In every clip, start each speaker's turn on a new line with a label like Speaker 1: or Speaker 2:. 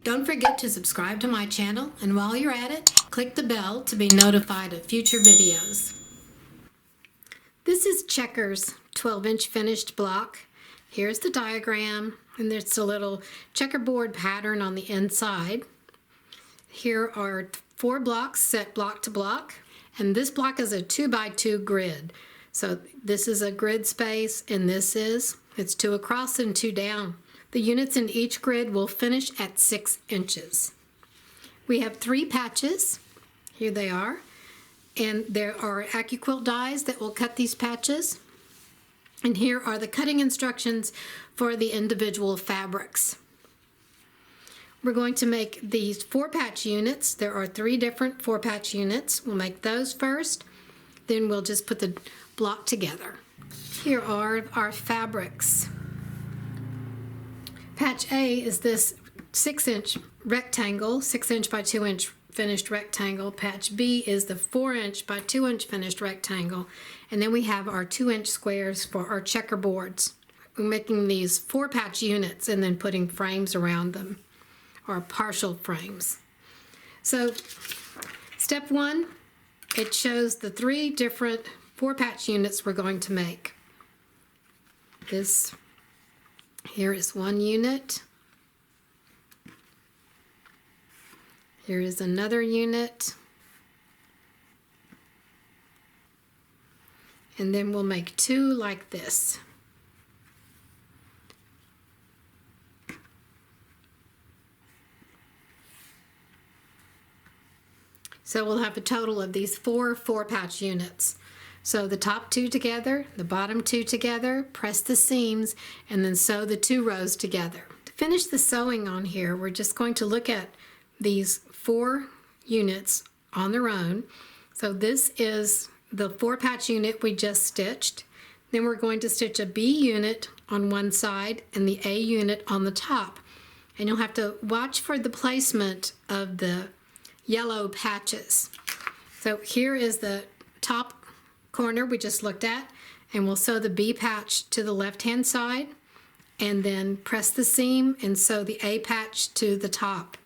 Speaker 1: Don't forget to subscribe to my channel, and while you're at it, click the bell to be notified of future videos. This is Checker's 12-inch finished block. Here's the diagram, and there's a little checkerboard pattern on the inside. Here are 4 blocks set block to block, and this block is a 2x2 grid. So this is a grid space, and it's 2 across and 2 down. The units in each grid will finish at 6 inches. We have 3 patches. Here they are. And there are AccuQuilt dies that will cut these patches. And here are the cutting instructions for the individual fabrics. We're going to make these 4-patch units. There are 3 different 4-patch units. We'll make those first. Then we'll just put the block together. Here are our fabrics. Patch A is this 6-inch rectangle, 6-inch by 2-inch finished rectangle. Patch B is the 4-inch by 2-inch finished rectangle. And then we have our 2-inch squares for our checkerboards. We're making these 4-patch units and then putting frames around them, or partial frames. So step 1, it shows the 3 different 4-patch units we're going to make. Here is 1 unit. Here is another unit. And then we'll make 2 like this. So we'll have a total of these 4 4-patch units. So the top 2 together, the bottom 2 together, press the seams, and then sew the 2 rows together. To finish the sewing on here, we're just going to look at these 4 units on their own. So this is the 4-patch unit we just stitched. Then we're going to stitch a B unit on one side and the A unit on the top. And you'll have to watch for the placement of the yellow patches. So here is the top corner we just looked at, and we'll sew the B patch to the left-hand side and then press the seam and sew the A patch to the top.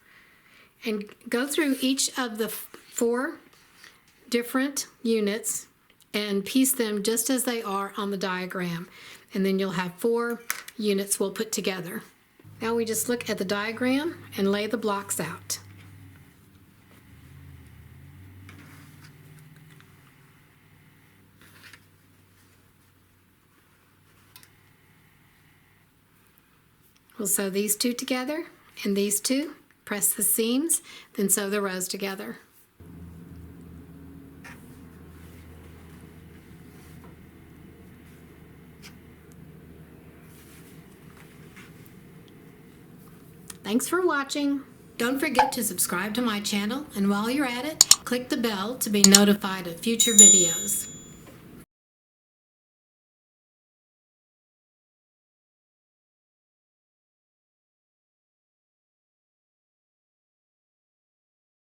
Speaker 1: And go through each of the 4 different units and piece them just as they are on the diagram. And then you'll have 4 units we'll put together. Now we just look at the diagram and lay the blocks out. We'll sew these 2 together and these 2, press the seams, then sew the rows together. Thanks for watching. Don't forget to subscribe to my channel, and while you're at it, click the bell to be notified of future videos.